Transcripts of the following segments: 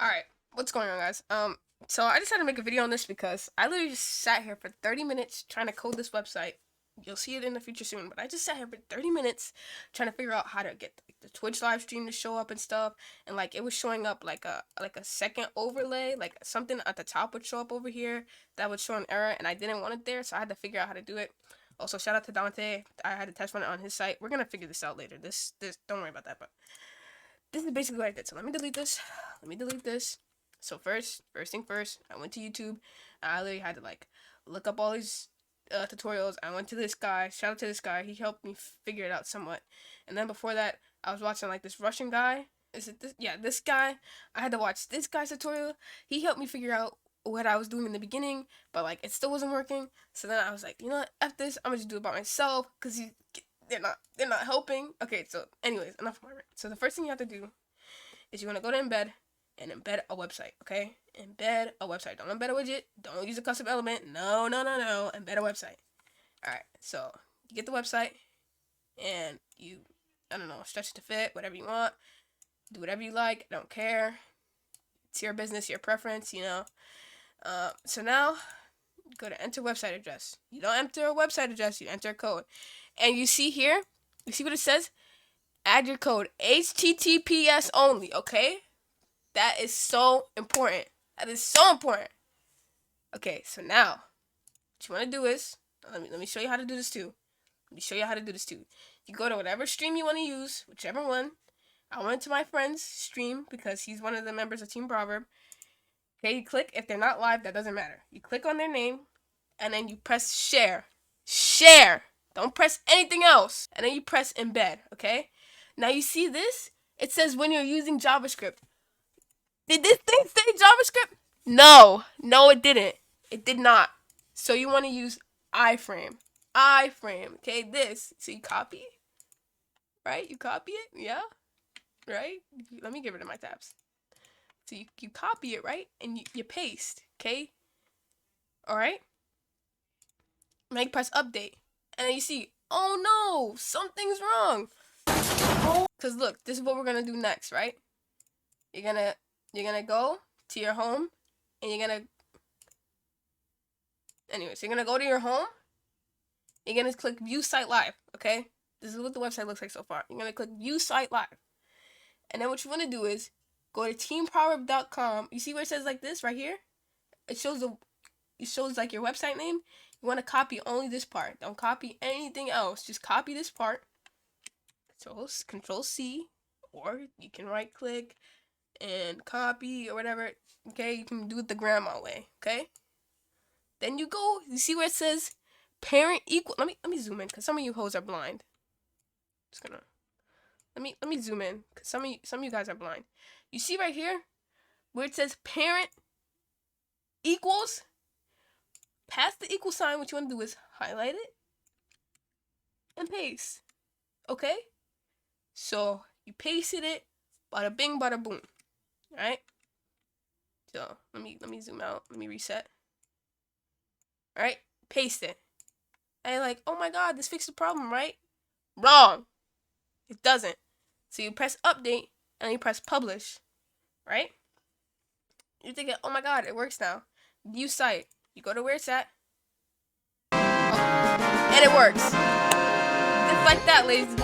Alright, what's going on, guys? So I decided to make a video on this because I literally just sat here for 30 minutes trying to code this website. You'll see it in the future soon, but I just sat here for 30 minutes trying to figure out how to get the Twitch live stream to show up and stuff. And like it was showing up like a second overlay, like something at the top would show up over here that would show an error, and I didn't want it there, so I had to figure out how to do it. Also, shout out to Dante. I had to test run it on his site. We're gonna figure this out later. This don't worry about that, but this is basically what I did. So let me delete this. Let me delete this. So first thing first, I went to YouTube. I literally had to like look up all these tutorials. I went to this guy. Shout out to this guy. He helped me figure it out somewhat. And then before that, I was watching like this Russian guy. Is it this? Yeah, this guy. I had to watch this guy's tutorial. He helped me figure out what I was doing in the beginning, but like it still wasn't working. So then I was like, you know what? F this. I'm gonna just do it by myself because they're not helping. Okay, so anyways, enough of my rant. So the first thing you have to do is you want to go to embed and embed a website. Okay, embed a website. Don't embed a widget. Don't use a custom element. No, no, no, no. Embed a website. All right. So you get the website and you, I don't know, stretch it to fit whatever you want. Do whatever you like. I don't care. It's your business, your preference. So now go to enter website address. You don't enter a website address. You enter a code. And you see here, you see what it says? Add your code. HTTPS only, okay? That is so important. That is so important. Okay, so now, what you want to do is, let me show you how to do this too. You go to whatever stream you want to use, whichever one. I went to my friend's stream because he's one of the members of Team Proverb. Okay, you click, if they're not live, that doesn't matter. You click on their name, and then you press share. Share! Don't press anything else. And then you press embed, okay? Now you see this? It says when you're using JavaScript. Did this thing say JavaScript? No. No, it didn't. It did not. So you want to use iframe. Iframe. Okay, this. So you copy. Right? You copy it? Yeah? Right? Let me get rid of my tabs. So you copy it, right? And you paste. Okay? Alright? Now you press update. And then you see, oh no, something's wrong. Because look, this is what we're going to do next, right? You're gonna go to your home, and you're gonna go to your home. You're gonna click View Site Live. Okay, this is what the website looks like so far. You're gonna click View Site Live, and then what you want to do is go to teamproverb.com. You see where it says like this right here? It shows like your website name. You want to copy only this part. Don't copy anything else. Just copy this part. Control C, or you can right click and copy or whatever. Okay, you can do it the grandma way. Okay, then you see where it says parent equal. Let me zoom in because some of you hoes are blind. Just gonna let me zoom in because some of you guys are blind. You see right here where it says parent equals, past the equal sign, what you want to do is highlight it and paste. Okay, so you pasted it, bada bing bada boom. Alright, so let me zoom out. Let me reset. Alright, paste it. And you're like, oh my god, this fixed the problem, right? Wrong. It doesn't. So you press update and you press publish. Right? You're thinking, oh my god, it works now. View site. You go to where it's at. Oh, and it works. Just like that, ladies.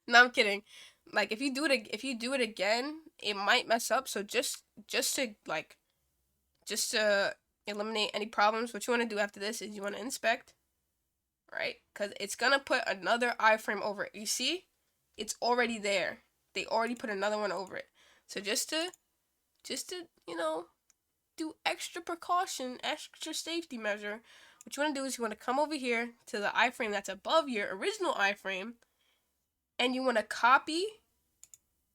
No, I'm kidding. Like if you do it again, it might mess up. So just to eliminate any problems, what you want to do after this is you want to inspect, right? Because it's gonna put another iframe over it. You see, it's already there. They already put another one over it. So just to do extra precaution, extra safety measure, what you want to do is you want to come over here to the iframe that's above your original iframe, and you want to copy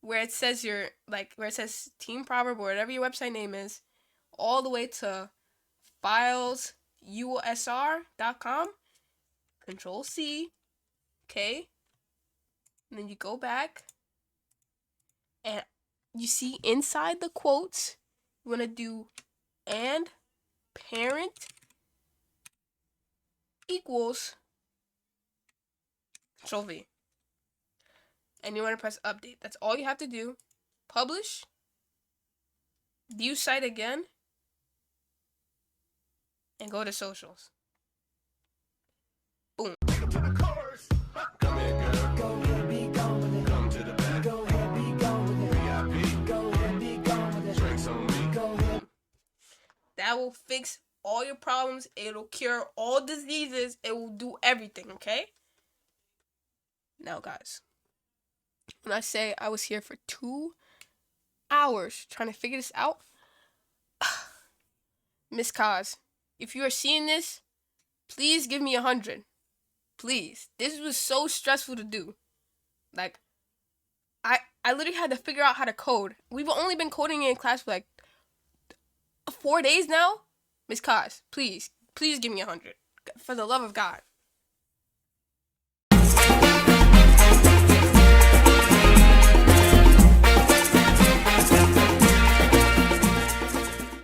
where it says where it says Team Proverb or whatever your website name is, all the way to files usr.com. Control C. Okay. And then you go back and you see inside the quotes, you want to do and parent equals Control V. And you want to press update. That's all you have to do. Publish. View site again. And go to socials. Boom. Come here, girl. Go ahead, be gone with it. Come to the back. Go ahead, be gone with it. VIP. Go ahead, be gone with it. Drinks on me. Go ahead. That will fix all your problems. It'll cure all diseases. It will do everything, okay? Now, guys, when I say I was here for 2 hours trying to figure this out, Miss Kaz, if you are seeing this, please give me 100. Please. This was so stressful to do. Like, I literally had to figure out how to code. We've only been coding in class for like 4 days now. Miss Kaz, please give me 100. For the love of God.